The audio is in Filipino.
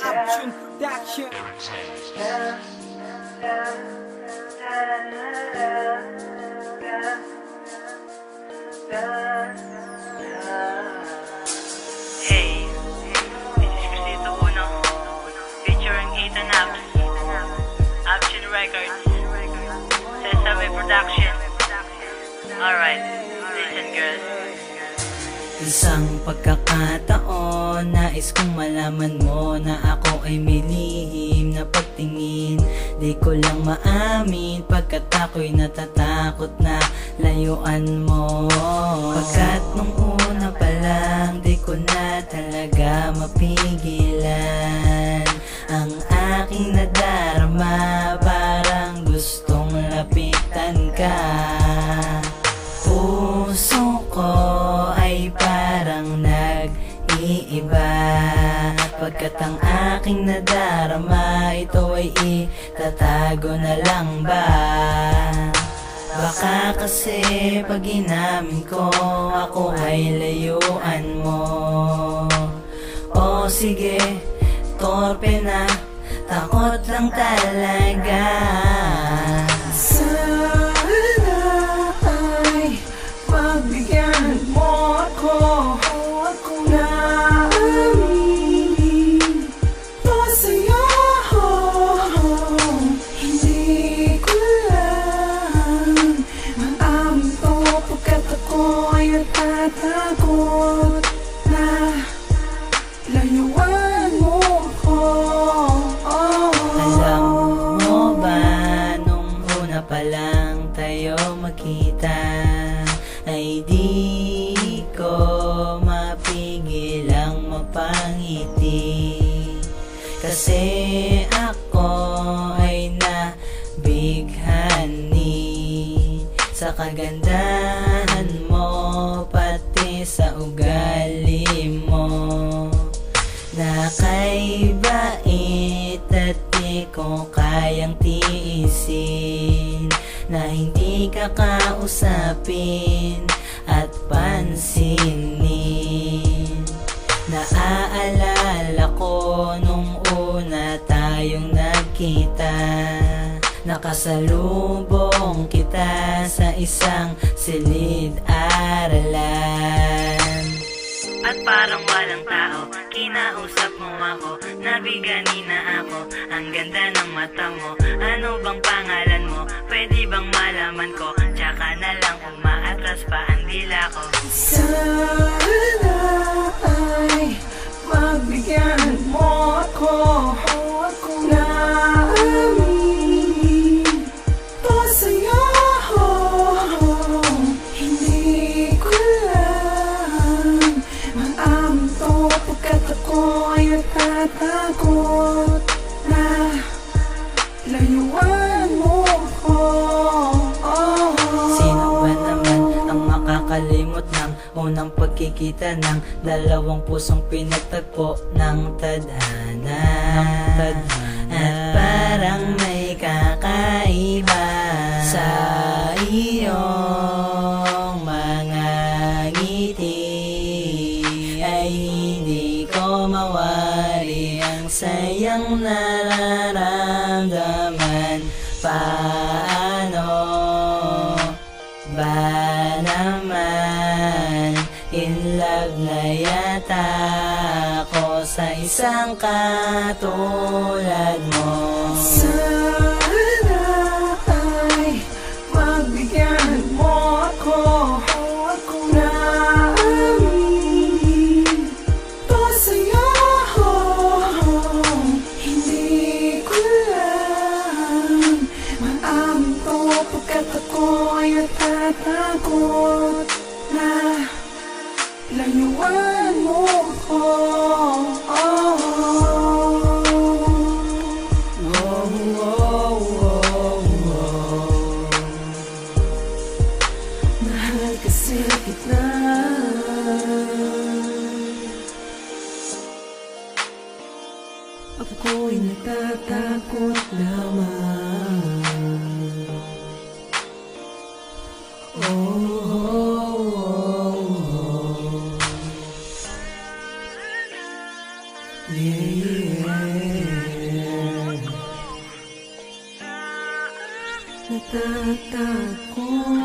Option Production. Hey, this is Cristito Uno, featuring Ethan Apps, Option Records, Sesame Production. Alright, listen girls. Isang pagkakataon, nais kong malaman mo na ako ay may lihim na pagtingin. Di ko lang maamin pagkat ako'y natatakot na layuan mo. Pagkat nung una pa lang, di ko na talaga mapigilan ang aking nadarama, parang gustong lapitan ka. Puso ko ay parang nag-iiba pagkat ang aking nadarama, ito ay itatago na lang ba? Baka kasi pag inamin ko, ako ay layuan mo. O sige, torpe na, takot lang talaga. Pagbigyan mo ako na aminin to sa'yo. Hindi ko lang maamin to pagkat ako ay natatakot na layuan mo ako. Alam mo ba, nung una pa lang tayo magkita, ay di ko mapigil ang mapangiti. Kasi ako ay nabighani sa kagandahan mo, pati sa ugali mo na kay bait at di ko kayang tiisin na hindi ka kausapin at pansinin. Naaalala ko nung una tayong nagkita, nakasalubong kita sa isang silid-aralan. At parang walang tao, kinausap mo ako, nabigani na ako. Ang ganda ng mata mo, ano bang pangalan mo? Pwede bang malaman ko? Tsaka na lang umaatras pa ang dila ko. Sana ay pagbigyan mo ako na aminin to sa'yo. Hindi ko lang maamin to pagkat ako ay natatakot na layuan mo ako. Sino ba naman ang makakalimot ng unang pagkikita ng dalawang pusong pinagtagpo ng tadhana? At parang may kakaiba sa iyong mga ngiti, ay hindi ko mawari ang sayang nararamdaman. Paano ba naman, in love na yata ako sa isang katulad mo. Sana ay pagbigyan mo ako na aminin to sa'yo. Hindi ko lang maamin to pagkat ako ay natatakot na layuan mo ako. Mahal kasi kita. Ako'y natatakot lamang. Yeah. Natatakot